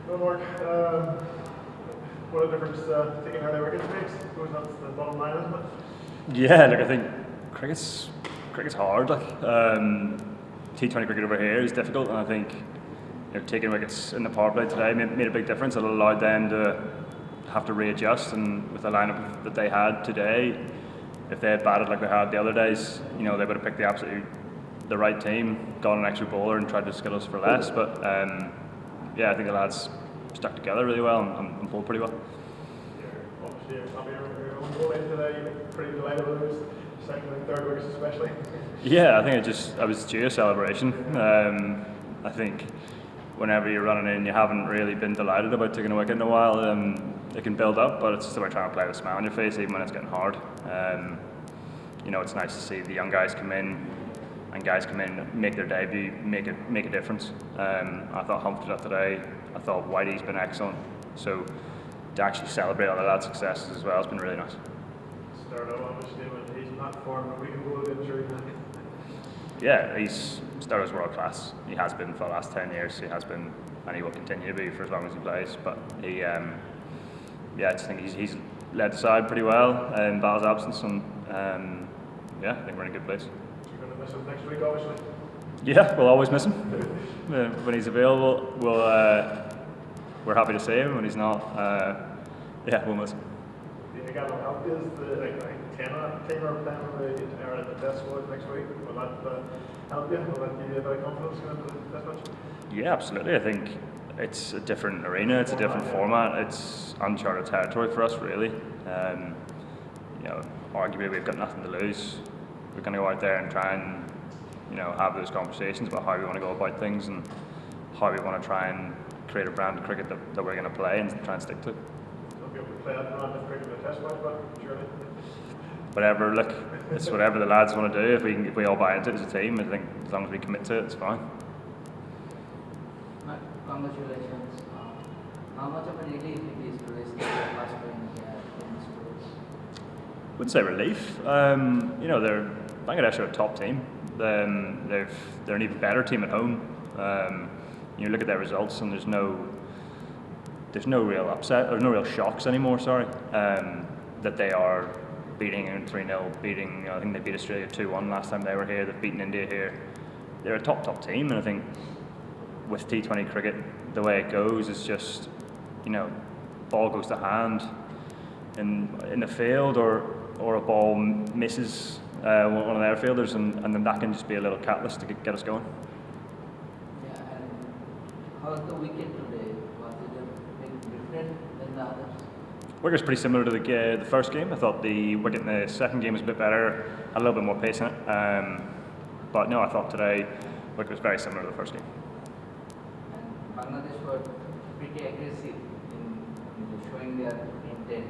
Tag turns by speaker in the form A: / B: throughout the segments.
A: No, Mark. What a difference taking early wickets makes. I suppose that's the bottom line, isn't it?
B: Yeah, look, I think cricket's hard. Like T20 cricket over here is difficult, and I think taking wickets in the power play today made a big difference. It allowed them to have to readjust, and with the lineup that they had today, if they had batted like they had the other days, they would have picked the right team, got an extra bowler, and tried to skittle us for less. But I think the lads stuck together really well and pulled pretty well.
A: Obviously, you're happy you're on goal in today. You're pretty delighted with those second and third wickets, especially.
B: Yeah, I think I was due a celebration. I think whenever you're running in, you haven't really been delighted about taking a wicket in a while. It can build up, but it's just about trying to play with a smile on your face, even when it's getting hard. It's nice to see the young guys come in, and guys come in, make their debut, make a difference. I thought Hump did that today. I thought Whitey's been excellent. So to actually celebrate all of that successes as well has been really nice.
A: Started out obviously when he's not formed, but we can go with injury.
B: Yeah, he's started as world class. He has been for the last 10 years. He has been, and he will continue to be for as long as he plays. But he, I just think he's led the side pretty well in Bal's absence, and I think we're in a good place.
A: You're going to miss him next week, obviously.
B: Yeah, we'll always miss him. When he's available, we're happy to see him. When he's not, we'll miss him.
A: Do you think that'll help you? Is the 10 or playing on the test squad next week? Will that help you? Will that give you a bit of confidence going into the test match?
B: Yeah, absolutely. I think it's a different arena. It's a different format. It's uncharted territory for us, really. Arguably we've got nothing to lose. We're going to go out there and try and have those conversations about how we want to go about things and how we want to try and create a brand of cricket that we're going to play and try and stick to.
A: Don't be able to play that brand of cricket in the test match, but surely.
B: Whatever, look, it's whatever the lads want to do. If we all buy into it as a team, I think as long as we commit to it, it's fine.
C: Matt, congratulations. How much of a relief it is to raise the first win here in schools?
B: I wouldn't say relief. They're Bangladesh are a top team. They're an even better team at home. You look at their results, and there's no real upset, or no real shocks anymore. Sorry, that they are beating 3-0, beating. I think they beat Australia 2-1 last time they were here. They've beaten India here. They're a top team, and I think with T20 cricket, the way it goes is just, ball goes to hand in the field, or a ball misses one of their fielders, and then that can just be a little catalyst to get us going.
C: Yeah, and how was the wicket today? Was it a bit different than the others?
B: Wicker's pretty similar to the first game. I thought the wicket in the second game was a bit better, had a little bit more pace in it. But no, I thought today Wicker was very similar to the first game.
C: And Bangladesh were pretty aggressive in showing their intent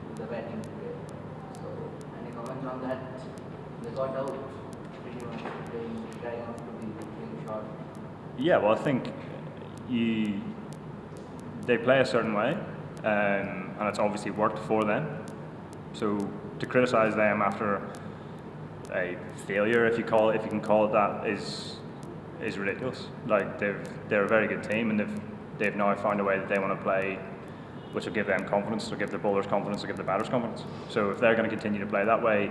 C: with the batting today. So, any comments on that? They got out pretty much trying out to be playing short.
B: Yeah, well, I think they play a certain way, and it's obviously worked for them. So to criticise them after a failure, if you can call it that, is ridiculous. Like they're a very good team, and they've now found a way that they want to play, which will give them confidence, will give their bowlers confidence, will give their batters confidence. So if they're going to continue to play that way,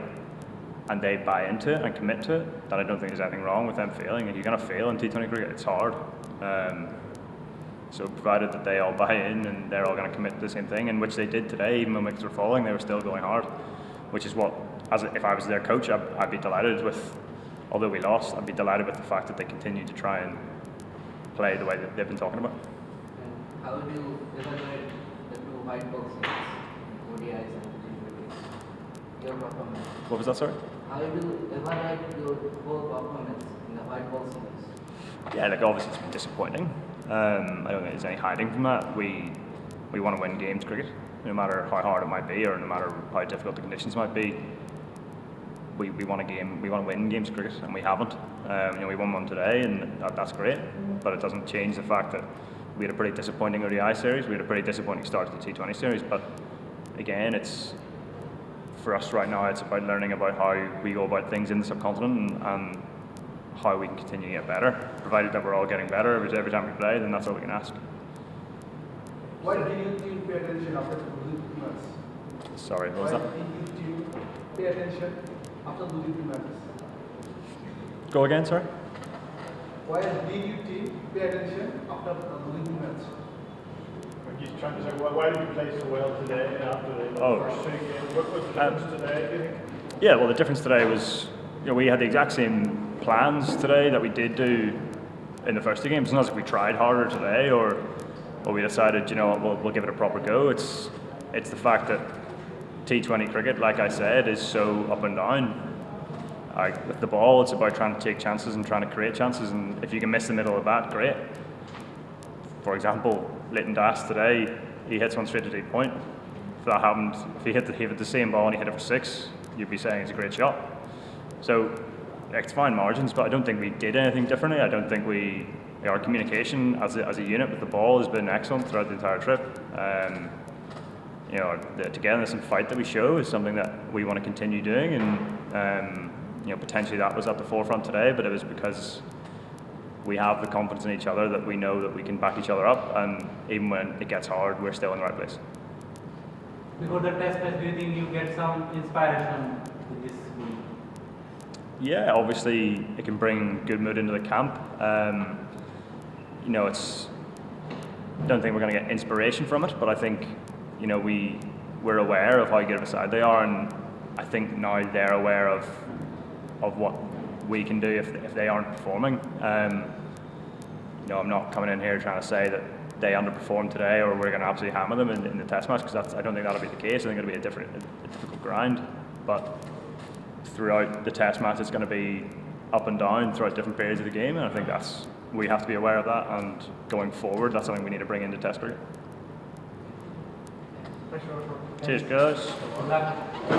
B: and they buy into it and commit to it, then I don't think there's anything wrong with them failing. And you're going to fail in T20 cricket, it's hard. So provided that they all buy in and they're all going to commit to the same thing, and which they did today, even when wickets were falling, they were still going hard, which is what, if I was their coach, I'd be delighted with. Although we lost, I'd be delighted with the fact that they continue to try and play the way that they've been talking about.
C: And how do you evaluate the two white balls, ODIs and T20s? Your performance.
B: What was that, sorry?
C: How do you evaluate your whole performance in the white ball series?
B: Yeah, obviously it's been disappointing. I don't think there's any hiding from that. We want to win games cricket, no matter how hard it might be, or no matter how difficult the conditions might be. We want to win games cricket, and we haven't. We won one today, and that's great. But it doesn't change the fact that we had a pretty disappointing ODI series. We had a pretty disappointing start to the T20 series. But again, for us right now, it's about learning about how we go about things in the subcontinent and how we can continue to get better. Provided that we're all getting better every time we play, then that's all we can ask.
D: Why did you team pay attention after losing 2 matches?
B: Sorry, what was
D: Why
B: that?
D: did you team pay attention after losing 2 matches?
B: Go again, sorry?
D: Why did you team pay attention after losing 2 matches?
A: Are you trying to say, why did you play so well today after the
B: Oh.
A: first 2 games? What was the difference today, do you think?
B: Yeah, well, the difference today was, we had the exact same plans today that we did do in the first 2 games. It's not as if we tried harder today or we decided, we'll give it a proper go. It's the fact that T20 cricket, like I said, is so up and down. With the ball, it's about trying to take chances and trying to create chances, and if you can miss the middle of the bat, great. For example, Leighton Das today, he hits one straight to deep point. If that happened, if he hit the same ball and he hit it for 6, you'd be saying it's a great shot. So it's fine margins, but I don't think we did anything differently. I don't think our communication as a unit with the ball has been excellent throughout the entire trip. The togetherness and fight that we show is something that we want to continue doing, and potentially that was at the forefront today, but it was because we have the confidence in each other that we know that we can back each other up, and even when it gets hard, we're still in the right place.
E: Before the test match, do you think you get some inspiration with this game?
B: Yeah, obviously it can bring good mood into the camp. I don't think we're going to get inspiration from it, but I think we're aware of how good of a side they are, and I think now they're aware of what we can do if they aren't performing. I'm not coming in here trying to say that they underperformed today or we're going to absolutely hammer them in the test match, because I don't think that'll be the case. I think it'll be a difficult grind, but throughout the test match it's going to be up and down throughout different periods of the game, and I think we have to be aware of that, and going forward that's something we need to bring into test cricket.
A: Thanks very much.
B: Cheers guys.
E: Good luck.